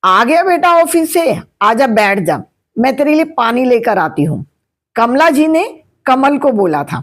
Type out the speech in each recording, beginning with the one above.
आ गया बेटा ऑफिस से, आजा बैठ जा, मैं तेरे लिए पानी लेकर आती हूँ। कमला जी ने कमल को बोला था।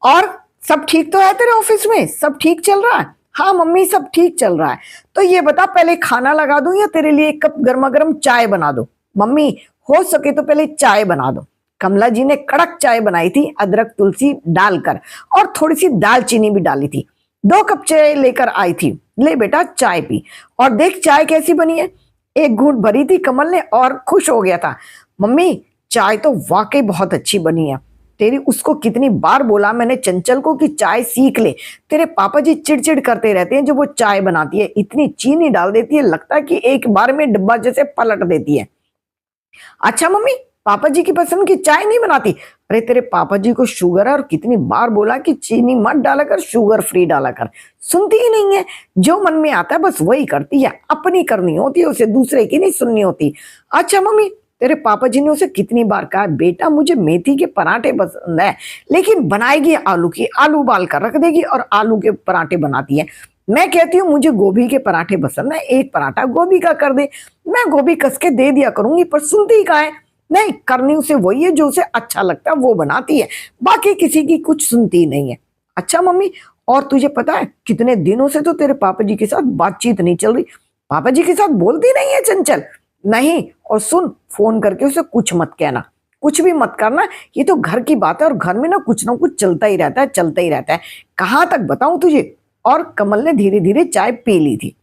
और सब ठीक तो है तेरे ऑफिस में, सब ठीक चल रहा है? हाँ मम्मी सब ठीक चल रहा है। तो ये बता पहले खाना लगा दूं या तेरे लिए एक कप गर्मा गर्म चाय बना दो? मम्मी हो सके तो पहले चाय बना दो। कमला जी ने कड़क चाय बनाई थी, अदरक तुलसी डालकर, और थोड़ी सी दालचीनी भी डाली थी। 2 कप चाय लेकर आई थी। ले बेटा चाय पी, और देख चाय कैसी बनी है। एक घूंट भरी थी कमल ने और खुश हो गया था। मम्मी चाय तो वाकई बहुत अच्छी बनी है। तेरी उसको कितनी बार बोला मैंने चंचल को कि चाय सीख ले। तेरे पापा जी चिड़चिड़ करते रहते हैं जब वो चाय बनाती है, इतनी चीनी डाल देती है, लगता है कि एक बार में डिब्बा जैसे पलट देती है। अच्छा मम्मी पापा जी की पसंद की चाय नहीं बनाती? अरे तेरे पापा जी को शुगर है, और कितनी बार बोला कि चीनी मत डाला कर, शुगर फ्री डाला कर, सुनती ही नहीं है। जो मन में आता है बस वही करती है, अपनी करनी होती है उसे, दूसरे की नहीं सुननी होती। अच्छा मम्मी तेरे पापा जी ने उसे कितनी बार कहा बेटा मुझे मेथी के पराठे पसंद है, लेकिन बनाएगी आलू की, आलू उबाल कर रख देगी और आलू के पराठे बनाती है। मैं कहती हूँ मुझे गोभी के पराठे पसंद है, एक पराठा गोभी का कर दे, मैं गोभी कस के दे दिया करूंगी, पर सुनती ही कहाँ है। नहीं, करनी उसे वही है जो उसे अच्छा लगता है वो बनाती है, बाकी किसी की कुछ सुनती नहीं है। अच्छा मम्मी और तुझे पता है कितने दिनों से तो तेरे पापा जी के साथ बातचीत नहीं चल रही, पापा जी के साथ बोलती नहीं है चंचल? नहीं, और सुन फोन करके उसे कुछ मत कहना, कुछ भी मत करना, ये तो घर की बात है और घर में ना कुछ चलता ही रहता है, चलता ही रहता है, कहाँ तक बताऊं तुझे। और कमल ने धीरे धीरे चाय पी ली थी।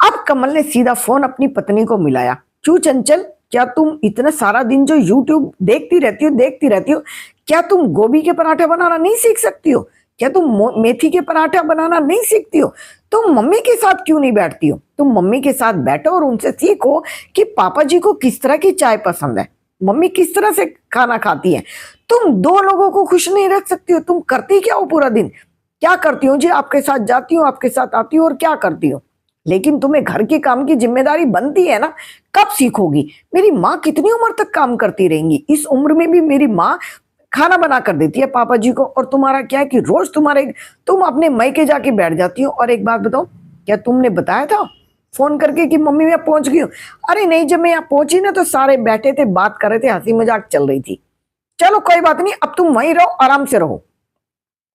अब कमल ने सीधा फोन अपनी पत्नी को मिलाया। क्यों चंचल, क्या तुम इतना सारा दिन जो यूट्यूब देखती रहती हो, क्या तुम गोभी के पराठे बनाना नहीं सीख सकती हो? क्या तुम मेथी के पराठा बनाना नहीं सीखती हो? तुम मम्मी के साथ क्यों नहीं बैठती हो? तुम मम्मी के साथ बैठो और उनसे सीखो कि पापा जी को किस तरह की चाय पसंद है, मम्मी किस तरह से खाना खाती है। तुम 2 लोगों को खुश नहीं रख सकती हो, तुम करती क्या हो पूरा दिन? क्या करती हो जी? आपके साथ जाती हूँ, आपके साथ आती हूँ और क्या करती हो, लेकिन तुम्हें घर के काम की जिम्मेदारी बनती है ना, कब सीखोगी? मेरी माँ कितनी उम्र तक काम करती रहेंगी? इस उम्र में भी मेरी माँ खाना बना कर देती है पापा जी को, और तुम्हारा क्या है कि रोज तुम अपने मायके जाके बैठ जाती हो। और एक बात बताओ, क्या तुमने बताया था फोन करके कि मम्मी मैं पहुंच गई हूँ? अरे नहीं, जब मैं यहाँ पहुंची ना तो सारे बैठे थे, बात कर रहे थे, हंसी मजाक चल रही थी। चलो कोई बात नहीं, अब तुम वहीं रहो, आराम से रहो।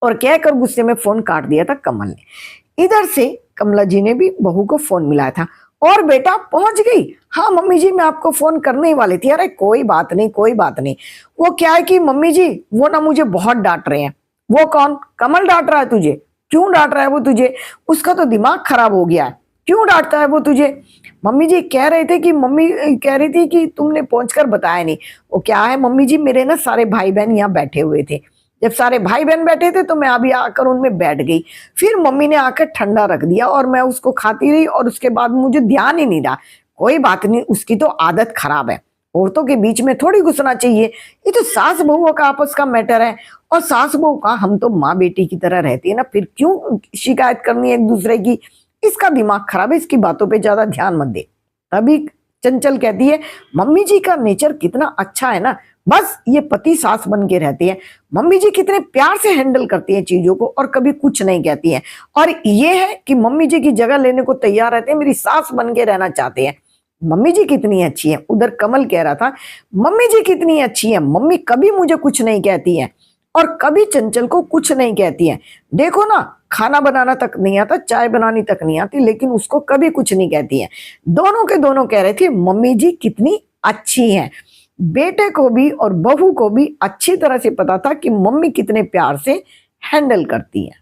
और कहकर गुस्से में फोन काट दिया था कमल ने। इधर से कमला जी ने भी बहू को फोन मिलाया था। और बेटा पहुंच गई? हाँ मम्मी जी मैं आपको फोन करने ही वाली थी। अरे कोई बात नहीं, कोई बात नहीं। वो क्या है कि मम्मी जी वो ना मुझे बहुत डांट रहे हैं। वो कौन? कमल डांट रहा है तुझे? क्यों डांट रहा है वो तुझे? उसका तो दिमाग खराब हो गया है, क्यों डांटता है वो तुझे? मम्मी जी कह रहे थे कि, मम्मी कह रही थी कि तुमने पहुंचकर बताया नहीं। वो क्या है मम्मी जी, मेरे ना सारे भाई बहन यहाँ बैठे हुए थे, जब सारे भाई बहन बैठे थे तो मैं अभी आकर उनमें बैठ गई, फिर मम्मी ने आकर ठंडा रख दिया और मैं उसको खाती रही, और उसके बाद मुझे ध्यान ही नहीं रहा। कोई बात नहीं, उसकी तो आदत खराब है, औरतों के बीच में थोड़ी घुसना चाहिए, ये तो सास बहुओं का आपस का मैटर है, और सास बहू का हम तो माँ बेटी की तरह रहती है ना, फिर क्यों शिकायत करनी है एक दूसरे की? इसका दिमाग खराब है, इसकी बातों पे ज्यादा ध्यान मत दे। तभी चंचल कहती है मम्मी जी का नेचर कितना अच्छा है ना, बस ये पति सास बन के रहती है, मम्मी जी कितने प्यार से हैंडल करती हैं चीजों को और कभी कुछ नहीं कहती हैं। और ये है कि मम्मी जी की जगह लेने को तैयार रहते हैं, मेरी सास बन के रहना चाहते हैं। मम्मी जी कितनी अच्छी है। उधर कमल कह रहा था मम्मी जी कितनी अच्छी है, मम्मी कभी मुझे कुछ नहीं कहती है और कभी चंचल को कुछ नहीं कहती है। देखो ना, खाना बनाना तक नहीं आता, चाय बनानी तक नहीं आती, लेकिन उसको कभी कुछ नहीं कहती है। दोनों के दोनों कह रहे थे मम्मी जी कितनी अच्छी हैं। बेटे को भी और बहू को भी अच्छी तरह से पता था कि मम्मी कितने प्यार से हैंडल करती है।